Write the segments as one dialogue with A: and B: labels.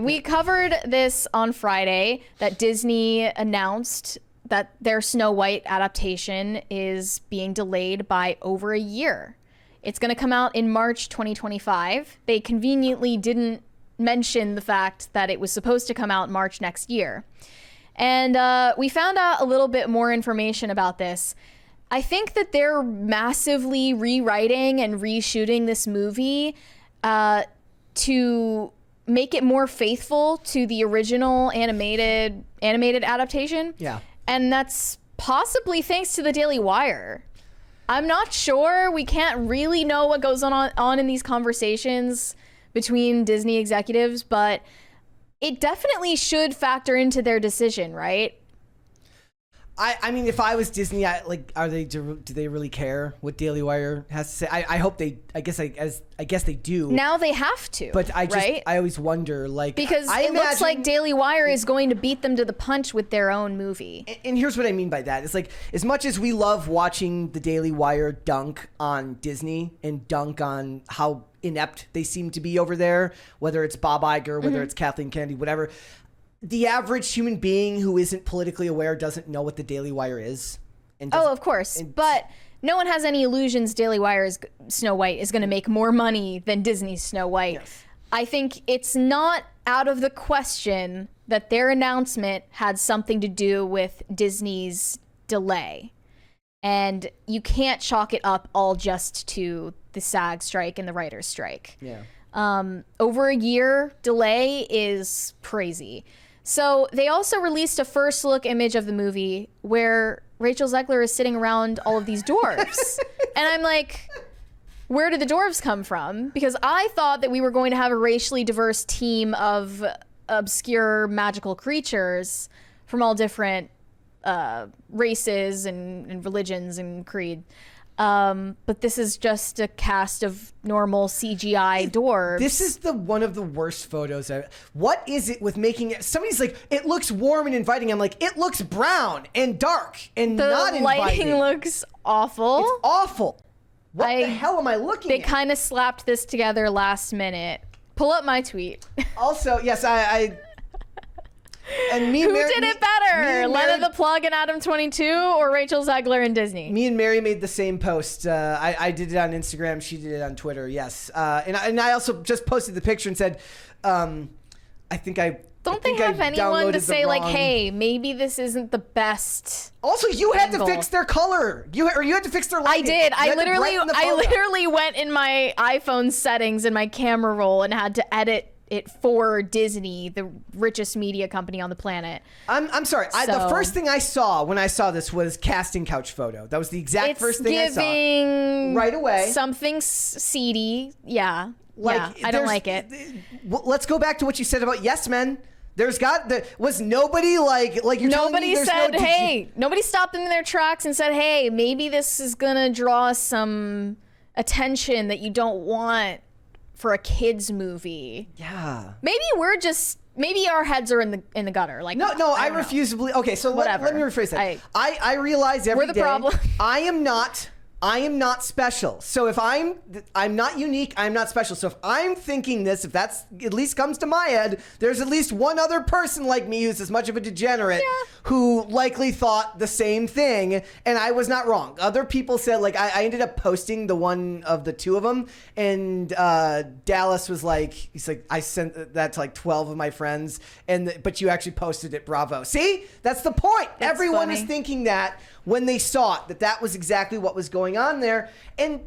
A: We covered this on Friday that Disney announced that their Snow White adaptation is being delayed by over a year. It's going to come out in March 2025. They conveniently didn't mention the fact that it was supposed to come out March next year. And we found out a little bit more information about this. I think that they're massively rewriting and reshooting this movie to make it more faithful to the original animated adaptation.
B: Yeah.
A: And that's possibly thanks to the Daily Wire. I'm not sure. We can't really know what goes on in these conversations between Disney executives, but it definitely should factor into their decision, right?
B: I mean, if I was Disney, do they really care what Daily Wire has to say? I hope they. I guess they do.
A: Now they have to.
B: But
A: right?
B: I always wonder,
A: because it looks like Daily Wire is going to beat them to the punch with their own movie.
B: And here's what I mean by that: it's like, as much as we love watching the Daily Wire dunk on Disney and dunk on how inept they seem to be over there, whether it's Bob Iger, whether it's Kathleen Kennedy, whatever. The average human being who isn't politically aware doesn't know what the Daily Wire is.
A: Of course. But no one has any illusions Daily Wire's Snow White is going to make more money than Disney's Snow White.
B: Yes.
A: I think it's not out of the question that their announcement had something to do with Disney's delay. And you can't chalk it up all just to the SAG strike and the writer's strike.
B: Yeah.
A: Over a year delay is crazy. So they also released a first look image of the movie where Rachel Zegler is sitting around all of these dwarves. And I'm like, where did the dwarves come from? Because I thought that we were going to have a racially diverse team of obscure magical creatures from all different races and religions and creed. But this is just a cast of normal CGI dwarves.
B: This is one of the worst photos. What is it with making it? Somebody's like, it looks warm and inviting. I'm like, it looks brown and dark and not inviting.
A: The lighting looks awful.
B: It's awful. What the hell am I looking at?
A: They kind of slapped this together last minute. Pull up my tweet.
B: Also, yes, and
A: Who did it better? Lena the Plug and Adam 22 or Rachel Zegler and Disney?
B: Me and Mary made the same post. I did it on Instagram. She did it on Twitter. Yes. And I also just posted the picture and said, Don't they have anyone to say like, hey, maybe this isn't the best? Also, you had to fix their color. You had to fix their lighting.
A: I did. I literally went in my iPhone settings in my camera roll and had to edit it for Disney, the richest media company on the planet.
B: I'm sorry. The first thing I saw when I saw this was casting couch photo. That was the exact first thing I saw. Right away.
A: Something seedy. Yeah. I don't like it.
B: Let's go back to what you said about Yes Men. Was nobody like you're
A: nobody
B: telling me
A: said, hey, nobody stopped them in their tracks and said, hey, maybe this is gonna draw some attention that you don't want for a kids movie.
B: Yeah.
A: Maybe our heads are in the gutter. Like
B: no, I refuse to believe. Okay, so let me rephrase that. I realize every day.
A: We're the problem.
B: I am not special. So if I'm not unique, I'm not special. So if I'm thinking this, if that's at least comes to my head, there's at least one other person like me who's as much of a degenerate who likely thought the same thing, and I was not wrong. Other people said, like, I ended up posting the one of the two of them, and Dallas was like, he's like, I sent that to like 12 of my friends, but you actually posted it. Bravo. See? That's the point. Everyone is thinking that when they saw it, that was exactly what was going on there, and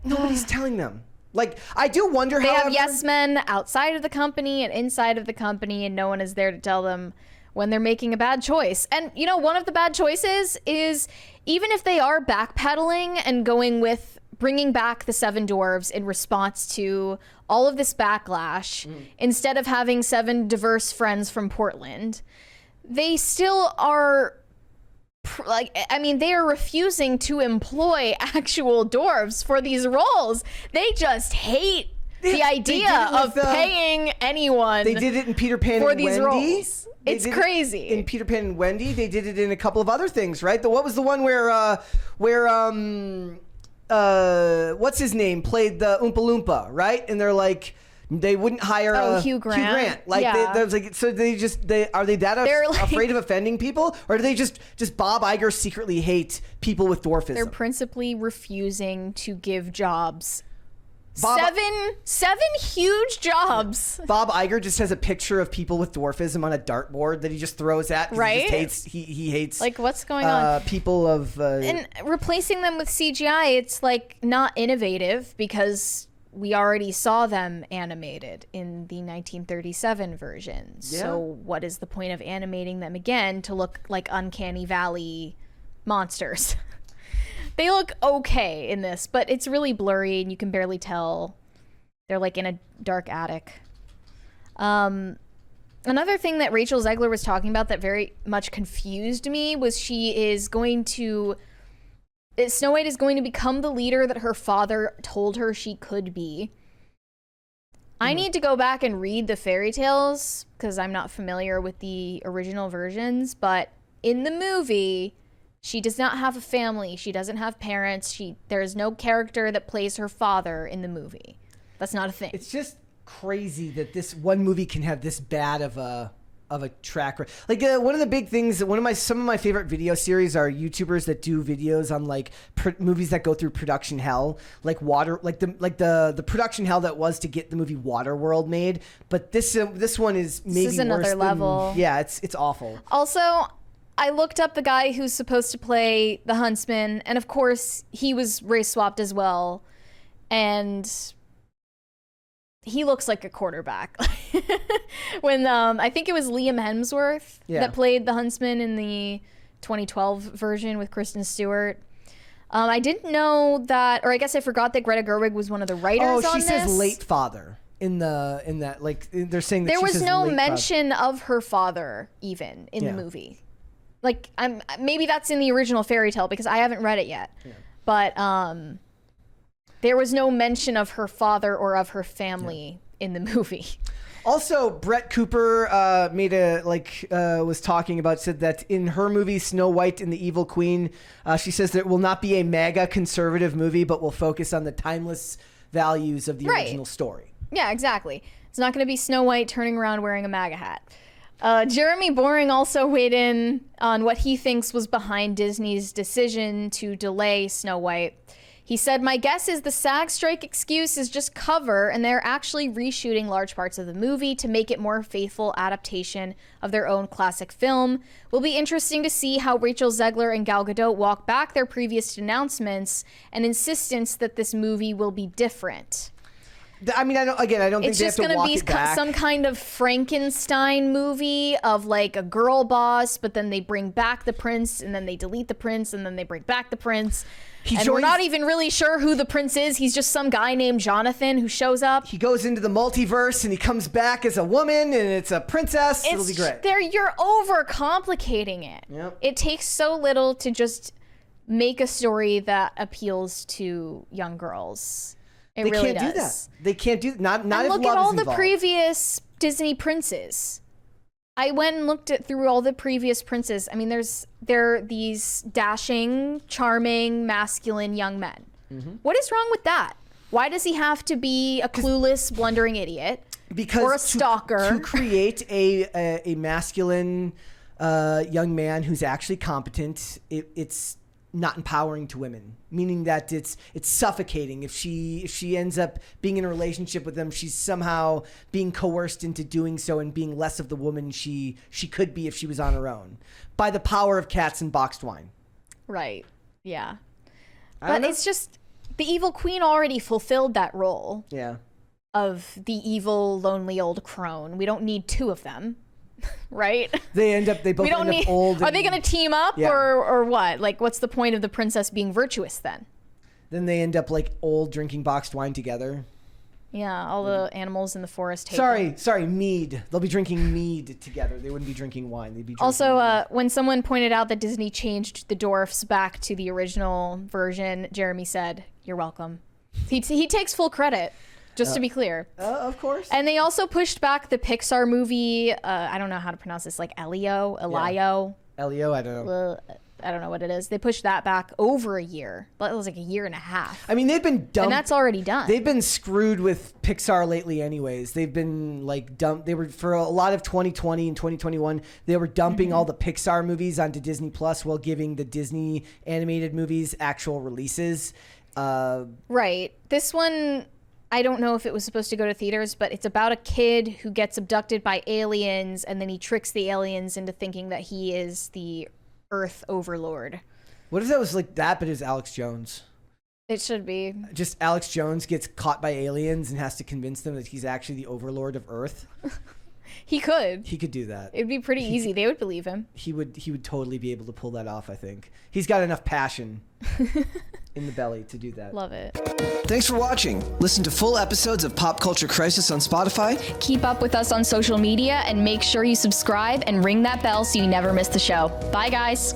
B: nobody's telling them. Like, I do wonder how
A: they have yes men outside of the company and inside of the company, and no one is there to tell them when they're making a bad choice. And you know, one of the bad choices is, even if they are backpedaling and going with bringing back the Seven Dwarves in response to all of this backlash, instead of having 7 diverse friends from Portland, they still are. They are refusing to employ actual dwarves for these roles. They just hate the idea of paying anyone.
B: They did it in Peter Pan
A: for
B: and
A: these
B: Wendy.
A: Roles. It's crazy.
B: In Peter Pan and Wendy, they did it in a couple of other things, right? What was the one where what's his name played the Oompa Loompa, right? And they're like, They wouldn't hire
A: Hugh Grant.
B: Like
A: Yeah.
B: there's like so are they that afraid of offending people, or do they just Bob Iger secretly hate people with dwarfism?
A: They're principally refusing to give jobs.
B: Bob-
A: Seven huge jobs.
B: Bob Iger just has a picture of people with dwarfism on a dartboard that he just throws at. 'Cause
A: Right?
B: He hates.
A: Like, what's going on?
B: People of.
A: And replacing them with CGI, it's like not innovative because we already saw them animated in the 1937 version.
B: Yeah.
A: So what is the point of animating them again to look like Uncanny Valley monsters? They look okay in this, but it's really blurry and you can barely tell. They're like in a dark attic. Another thing that Rachel Zegler was talking about that very much confused me was Snow White is going to become the leader that her father told her she could be. I need to go back and read the fairy tales because I'm not familiar with the original versions, but in the movie, she does not have a family. She doesn't have parents. There is no character that plays her father in the movie. That's not a thing.
B: It's just crazy that this one movie can have this bad of a track record. Like one of the big things, some of my favorite video series are YouTubers that do videos on like movies that go through production hell, like the production hell that was to get the movie Waterworld made. But this one is maybe
A: This is another
B: worse
A: level.
B: Yeah, it's awful.
A: Also, I looked up the guy who's supposed to play the huntsman, and of course, he was race swapped as well. And he looks like a quarterback. When I think it was Liam Hemsworth that played the huntsman in the 2012 version with Kristen Stewart. I didn't know that, or I guess I forgot that Greta Gerwig was one of the writers on this.
B: Oh, she says late father in that. Like they're saying that
A: there
B: she
A: was
B: says
A: no
B: late
A: mention of her father even in the movie. Like maybe that's in the original fairy tale because I haven't read it yet. Yeah. But there was no mention of her father or of her family in the movie.
B: Also, Brett Cooper said that in her movie Snow White and the Evil Queen, she says that it will not be a mega conservative movie, but will focus on the timeless values of the original story.
A: Yeah, exactly. It's not going to be Snow White turning around wearing a MAGA hat. Jeremy Boring also weighed in on what he thinks was behind Disney's decision to delay Snow White. He said, "My guess is the SAG strike excuse is just cover, and they're actually reshooting large parts of the movie to make it more faithful adaptation of their own classic film. Will be interesting to see how Rachel Zegler and Gal Gadot walk back their previous announcements and insistence that this movie will be different."
B: I mean, I don't think they have to walk it back. It's just going to be
A: some kind of Frankenstein movie of like a girl boss, but then they bring back the prince, and then they delete the prince, and then they bring back the prince. We're not even really sure who the prince is. He's just some guy named Jonathan who shows up.
B: He goes into the multiverse, and he comes back as a woman, and it's a princess. It'll be great.
A: You're overcomplicating it.
B: Yep.
A: It takes so little to just make a story that appeals to young girls. They really
B: can't do that. They can't do that. Not if love is involved.
A: Look at all the previous Disney princes. I went and looked through all the previous princes. I mean, there are these dashing, charming, masculine young men. Mm-hmm. What is wrong with that? Why does he have to be a clueless, blundering idiot? Or a stalker?
B: To create a masculine young man who's actually competent, it's not empowering to women, meaning that it's suffocating. If she ends up being in a relationship with them, she's somehow being coerced into doing so and being less of the woman she could be if she was on her own by the power of cats and boxed wine.
A: Right. Yeah. But it's just the evil queen already fulfilled that role.
B: Yeah.
A: Of the evil, lonely old crone. We don't need two of them. Right?
B: They both end up old.
A: Are they going to team up or what? Like, what's the point of the princess being virtuous then?
B: Then they end up like old drinking boxed wine together.
A: Yeah, all the animals in the forest hate
B: Sorry, mead. They'll be drinking mead together. They wouldn't be drinking wine. They'd be drinking
A: Also, when someone pointed out that Disney changed the Dwarfs back to the original version, Jeremy said, "You're welcome." He takes full credit. Just to be clear.
B: Of course.
A: And they also pushed back the Pixar movie, I don't know how to pronounce this, like Elio?
B: Elio, I don't know.
A: I don't know what it is. They pushed that back over a year. But it was like a year and a half.
B: I mean, they've been dumped.
A: And that's already done.
B: They've been screwed with Pixar lately anyways. They've been like dumped. They were, for a lot of 2020 and 2021, they were dumping all the Pixar movies onto Disney Plus while giving the Disney animated movies actual releases.
A: Right. This one, I don't know if it was supposed to go to theaters, but it's about a kid who gets abducted by aliens, and then he tricks the aliens into thinking that he is the Earth overlord.
B: What if that was like that, but it's Alex Jones?
A: It should be.
B: Just Alex Jones gets caught by aliens and has to convince them that he's actually the overlord of Earth.
A: He could.
B: He could do that.
A: It'd be pretty easy. They would believe him.
B: He would totally be able to pull that off, I think. He's got enough passion in the belly to do that.
A: Love it.
C: Thanks for watching. Listen to full episodes of Pop Culture Crisis on Spotify.
A: Keep up with us on social media and make sure you subscribe and ring that bell so you never miss the show. Bye, guys.